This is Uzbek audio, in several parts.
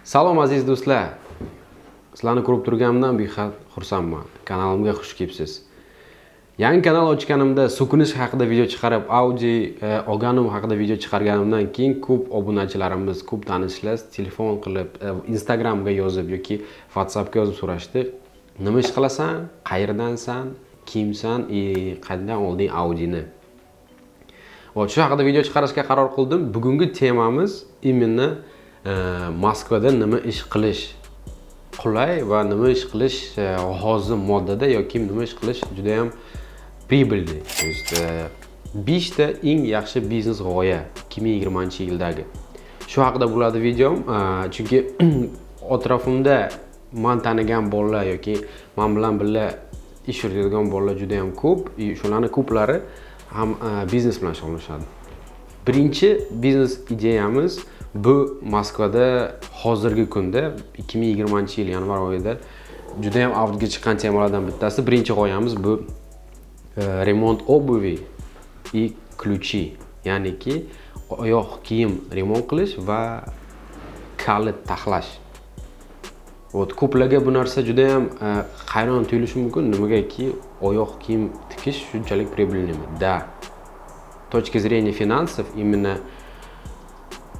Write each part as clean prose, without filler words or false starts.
Salom aziz do'stlar. Sizlarni ko'rib turganimdan behad xursandman. Kanalimga xush kelibsiz. Yangi kanal ochganimda so'kinish haqida video chiqarib, Audi Ogano haqida video chiqarganimdan keyin ko'p obunachilarimiz, ko'p tanishlar telefon qilib, Instagramga yozib yoki WhatsAppga yozib so'rashdi. Nima ish qilasan? Qayerdansan? Kimsan? Qanday olding Audi'ni? Shu haqida video chiqarishga qaror qildim. Bugungi temamiz именно Moskvada nima ish qilish qulay va nima ish qilish hozir moddada yoki nima ish qilish juda ham прибыльный. То есть 5 ta eng yaxshi biznes g'oya 2020-yildagi. Shu haqida bo'ladi videom. Chunki atrofimda men tanigan bolalar yoki men bilan birga ish yuritadigan bolalar juda ham ko'p. Shularning ko'plari ham biznes bilan shug'ullanishadi. Birinchi biznes ideyamiz bu Moskvada hozirgi kunda 2020-yil yanvar oyida juda ham avjga chiqqan temalardan bittasi. Birinchi g'oyamiz bu remont обуви и ключи, ya'niki oyoq kiyim remont qilish va kalit taxlash. Ko'plarga bu narsa juda ham hayron tuyulishi mumkin, nimagaki oyoq kiyim tikish shunchalik прибыльныйmi? Да. Точки зрения финансов именно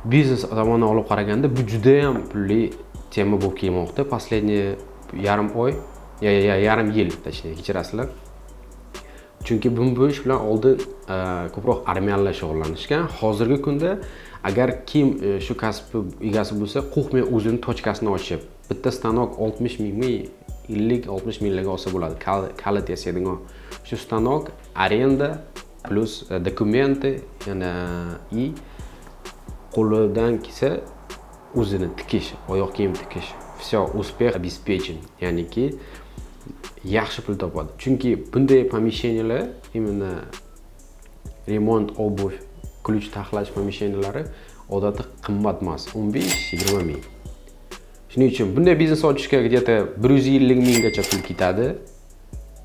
biznes tomonidan olib qaraganda bu juda ham pulli tema bo'lib kelmoqda. Последний yarim oy, yarim yil, точнее, kechirasizlar. Chunki bu ish bilan oldin ko'proq armiyalar shug'ullanishgan. Hozirgi kunda agar kim shu kasb egasi bo'lsa, qo'rqmay o'zini tochkasini ochib, bitta stanok 60 mingmi, 50-60 minglarga olsa bo'ladi. Kalit yasaydigan shu stanok arenda plus dokumenты yana и qo'lidan kelsa o'zini tikish, oyoq kiyim tikish. Все, успех обеспечен. Ya'niki yaxshi pul topadi. Chunki bunday помещениялар, именно remont, обувь, ключ taxlash помещениялari odatda qimmat emas, 15-20 ming. Shuning uchun bunday biznes ochishga где-то 150 minggacha pul ketadi.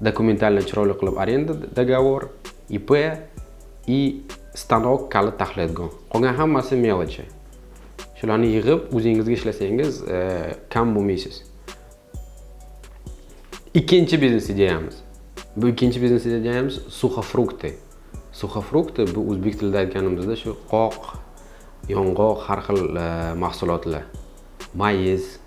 Dokumentalni chiroyli qilib arenda договор, IP и stanok kalit taxlaydigan. Qolgan hammasi mелочи. Shularni yig'ib o'zingizga ishlasangiz kam bo'lmaysiz. Ikkinchi biznes ideyamiz. Bu ikkinchi biznes ideyamiz suxofrukti. Suxofrukti bu o'zbek tilida aytganimizda shu qoq, yong'oq, har xil mahsulotlar. Mayiz.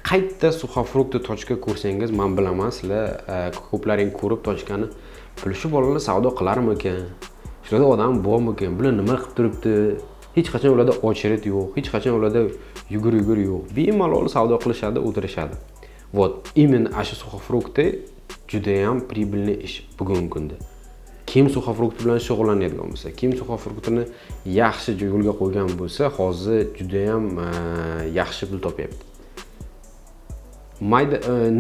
Qayta suxofrukti tochka ko'rsangiz, men bilaman, sizlar ko'plaring ko'rib tochkani shu bolalar savdo qilarmikan? Shularda odam bormikan? Bular nima qilib turibdi? Hech qachon ularda ochirit yo'q, hech qachon ularda yugur yo'q. Bemalol savdo qilishadi, o'tirishadi. Именно shu suxofrukti juda ham прибыльный ish bugungi kunda. Kim suxofrukti bilan shug'ullanadigan bo'lsa, kim suxofruktini yaxshi yo'lga qo'ygan bo'lsa, hozir juda ham yaxshi pul topyapti.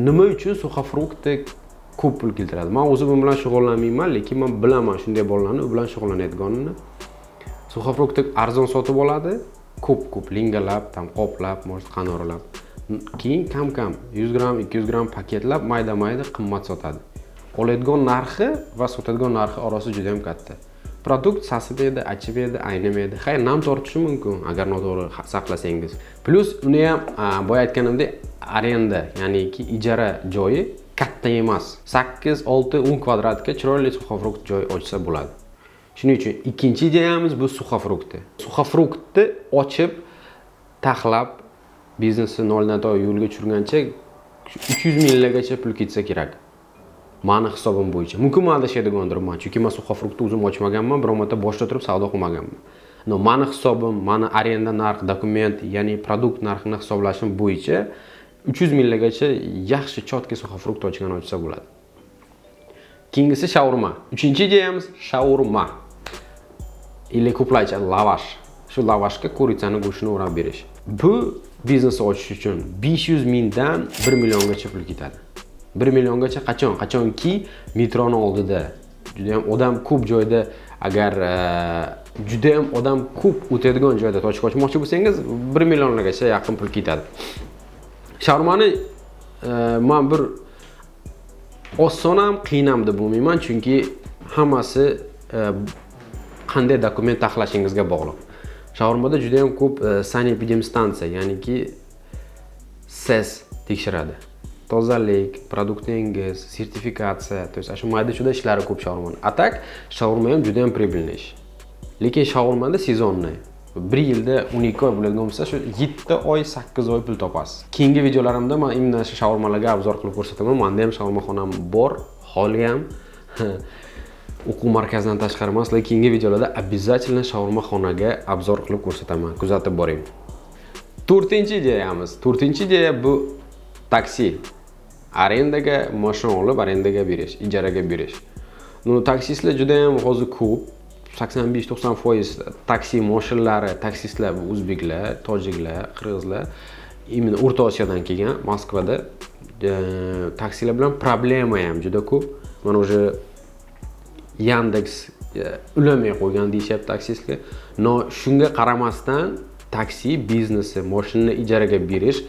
Nima uchun suxofrukti ko'p pul keltiradi? Men o'zim bilan shug'ullanmayman, lekin men bilaman shunday bolalarni u bilan shug'ullanayotganini. Suxofrukti arzon sotib oladi, ko'p lingalab, qoplab, qanorlab. Keyin kam 100 gram, 200 gram paketlab, mayda qimmat sotadi. Oladigan narxi va sotadigan narxi orasi juda ham katta. Produkt sasimaydi, achimaydi, aynamaydi. Xayr, nam tortishi mumkin agar noto'g'ri saqlasangiz. Plus uni ham boya aytganimdek arenda, ya'niki ijara joyi katta emas. 8, 6, 10 kvadratga chiroyli suxofrukt joy ochsa bo'ladi. Shuning uchun ikkinchi ideyamiz bu suxofrukti. Suxofruktni ochib, taxlab, biznesni noldan to yo'lga tushirgancha 300 minglargacha pul ketsa kerak. Meni hisobim bo'yicha. Mumkin men adashadigandirman, chunki men suxofruktni o'zim ochmaganman, biror marta boshda turib savdo qilmaganman. Meni hisobim, meni arenda narx, dokument, ya'ni produkt narxini hisoblashim bo'yicha 300 minglargacha yaxshi chotki suxofrukt ochgan ochsa bo'ladi. Keyingisi shaurma. Uchinchi ideyamiz shaurma. Или ko'plar aytadi lavash. Shu lavashga kuritsani go'shtini o'rab berish. Bu biznes ochish uchun 500 mingdan 1 milliongacha pul ketadi. 1 milliongacha qachonki metroning oldida juda ham odam ko'p joyda, agar juda ham odam ko'p o'tadigan joyda tochka ochmoqchi bo'lsangiz 1 millionlargacha yaqin pul ketadi. Shaurmani men bir oson ham, qiyin ham deb bo'lmayman, chunki hammasi qanday dokument taxlashingizga bog'liq. Shawarmada juda ham ko'p sanepidemstansiya, ya'niki SES tekshiradi. Tozalik, produktingiz, sertifikatsiya, to есть shu mayda-chuyda ishlari ko'p shawarmani. Atak shawarma ham juda ham прибыльный ish. Lekin shawarmada sezonni. 1 yilda 12 oy bo'ladigan bo'lsa, shu 7 oy, 8 oy pul topasiz. Keyingi videolarimda men imna shu shawarmalarga obzor qilib ko'rsataman. Menda ham shawarmaxonam bor, holi ham o'quv markazidan tashqari emas, lekin keyingi videolarda обязательно shawarmaxonaga obzor qilib ko'rsataman. Kuzatib boring. 4-chi ideyamiz. 4-chi ideya bu taksi. Arendaga mashina olib, arendaga berish, ijaraga berish. Taksistlar juda ham hozir ko'p. 85-90% taksi mashinalari, taksistlar bu o'zbeklar, tojiklar, qirg'izlar, именно O'rta Osiyodan kelgan, Moskvada taksilar bilan problema ham juda ko'p. Mana o'sha Yandex ulamay qo'ygan deyapti taksistga. No, shunga qaramasdan taksi biznesi, mashinani ijaraga berish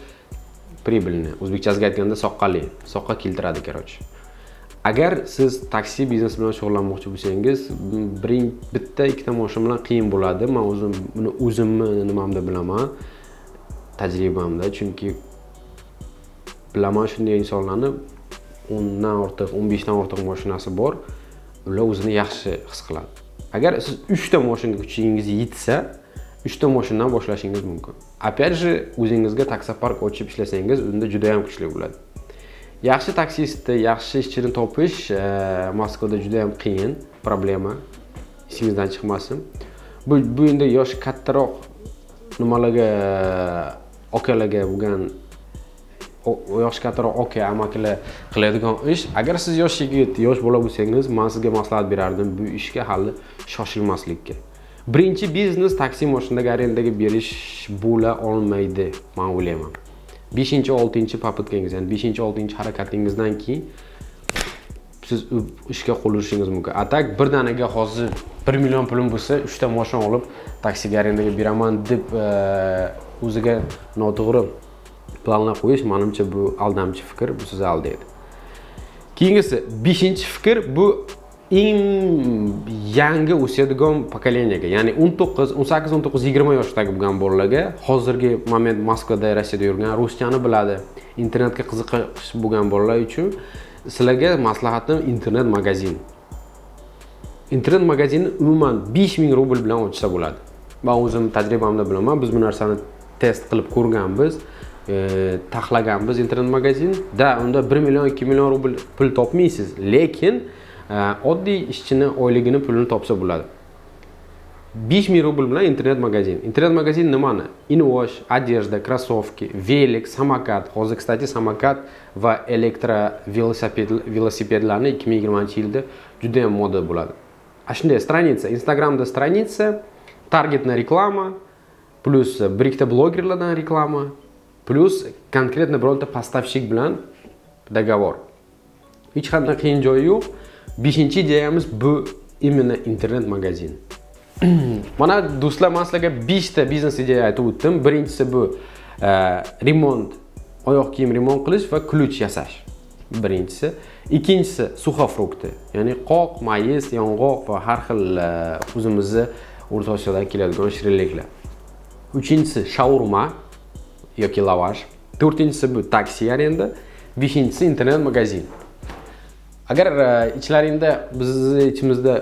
прибыльный. O'zbekchasiga aytganda soqqali, soqqa keltiradi, короче. Agar siz taksi biznesi bilan shug'ullanmoqchi bo'lsangiz, bitta ikkita mashina bilan qiyin bo'ladi. Men o'zimni nimamda bilaman, tajribamda, chunki bilaman shunday insonlarni 10 dan ortiq, 15 dan ortiq mashinasi bor, ular o'zini yaxshi his qiladi. Agar siz 3 ta mashinaga kuchingiz yetsa, 3 ta mashinadan boshlashingiz mumkin. Опять же, o'zingizga taksopark ochib ishlasangiz, unda juda ham kuchli bo'ladi. Yaxshi taksistni, yaxshi ishchini topish Moskvada juda ham qiyin, problema. Esingizdan chiqmasin. Bu endi yosh kattaroq nimalarga okalarga bo'lgan yosh kattaroq aka, amakilar qiladigan ish. Agar siz yosh yigit, yosh bola bo'lsangiz, men sizga maslahat berardim bu ishga hali shoshilmaslikka. Birinchi biznes taksi mashinasiga arendaga berish bo'la olmaydi, men o'ylayman. 5-6 poputkangiz, ya'ni 5-6 harakatingizdan keyin siz ishga qo'l urishingiz mumkin. Atak birdaniga hozir 1 million pulim bo'lsa, 3 ta mashina olib taksiga arendaga beraman deb o'ziga noto'g'ri planlar qo'yish menimcha bu aldamchi fikr, bu sizni aldaydi. Keyingisi 5-fikr bu eng yangi o'sadigan pokoleniyaga, ya'ni 19, 18, 19, 20 yoshdagi bo'lgan bolalarga, hozirgi moment Moskvada, Rossiyada yurgan, ruschani biladi, internetga qiziqish bo'lgan bolalar uchun sizlarga maslahatim internet magazin. Internet magazinni umuman 5000 rubl bilan ochsa bo'ladi. Men o'zim tajribamda bilaman, biz bu narsani test qilib ko'rganmiz, taxlaganmiz internet magazin. Unda 1 million, 2 million rubl pul topmaysiz, lekin oddiy ishchini oyligini pulini topsa bo'ladi. 5000 rubl bilan internet magazin. Internet magazin nimani? Invosh, одежда, кроссовки, velik, samokat. Hozir, kстати, samokat va elektro velosipedlarni 2020-yilda juda ham moda bo'ladi. Shunday stranitsa, Instagramda stranitsa, targetna reklama, plus bir ikkita blogerlardan reklama, plus konkretno birorta поставщик bilan договор. Hech qanday qiyin joyi yo'q. 5-ideyamiz bu именно internet magazin. Mana do'stlar, men sizlarga 5 ta biznes ideya aytib o'tdim. Birinchisi bu remont, oyoq kiyim remont qilish va ключ yasash. Birinchisi. Ikkinchisi suxofrukti, ya'ni qoq, mayiz, yong'oq va har xil o'zimizga O'rta Osiyodan keladigan shirinliklar. Uchinchisi shaurma yoki lavash. To'rtinchisi bu taksi arenda. Beshinchisi internet magazin. Agar ichlaringda bizni ichimizda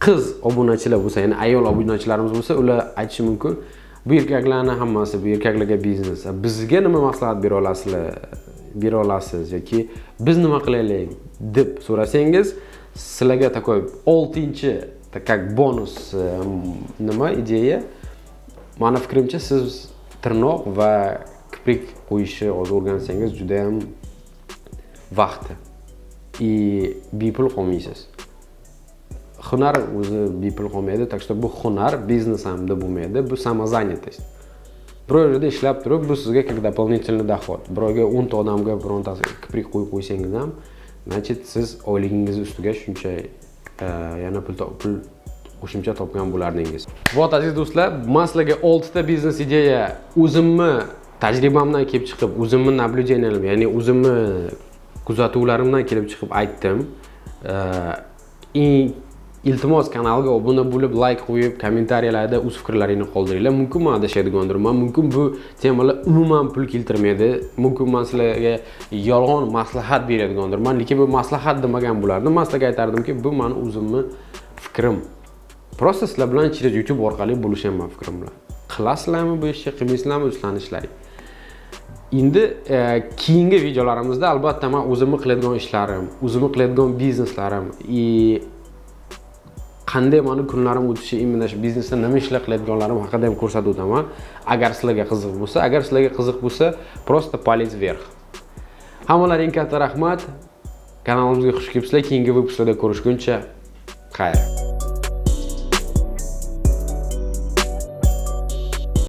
qiz obunachilar bo'lsa, ya'ni ayol obunachilarimiz bo'lsa, ular aytishi mumkin, bu erkaklarning hammasi, bu erkaklarga biznes. Bizga nima maslahat bera olasiz yoki biz nima qilaylik deb so'rasangiz, sizlarga takoy 6-chi как bonus nima ideya. Meni fikrimcha, siz tirnoq va kiprik qo'yishni o'rgansangiz juda ham vaqti bepul qolmaysiz. Hunar o'zi bepul qolmaydi, так что bu hunar biznes hamda bo'lmaydi, bu самозанятость. Biror yerda ishlab turib, bu sizga как дополнительный доход. Birovga 10 ta odamga birontasi kiprik qo'yib qo'ysangiz ham, значит siz oyligingiz ustiga shuncha yana pul qo'shimcha topgan bo'lardingiz. Вот, aziz do'stlar, men sizlarga 6 ta biznes ideya o'zimni tajribamdan kelib chiqib, o'zimni наблюдением, ya'ni o'zimni kuzatuvlarimdan kelib chiqib aytdim. iltimos kanalga obuna bo'lib, like qo'yib, kommentariyalarda o'z fikrlaringizni qoldiringlar. Mumkin men adashadigandirman, mumkin bu temalar umuman pul keltirmaydi, mumkin men sizlarga yolg'on maslahat beradigandirman, lekin bu maslahat demagan bo'lardim. Men sizlarga aytardimki, bu meni o'zimning fikrim. Prosta sizlar bilan ichida YouTube orqali bo'lishaman fikrim bilan. Qilasizlarmi bu ishni, qilmaysizlarmi o'zlaringiz ishlang. Endi keyingi videolarimizda albatta men o'zimning qiladigan ishlarim, o'zimning qiladigan bizneslarim, qanday meni kunlarim o'tishi, imенно shu biznesda nima ishlar qilayotganlarim haqida ham ko'rsatib o'taman. Agar sizlarga qiziq bo'lsa, prosta palец вверх. Hammalarga katta rahmat. Kanalimizga xush kelibsizlar. Keyingi videoda ko'rishguncha xayr.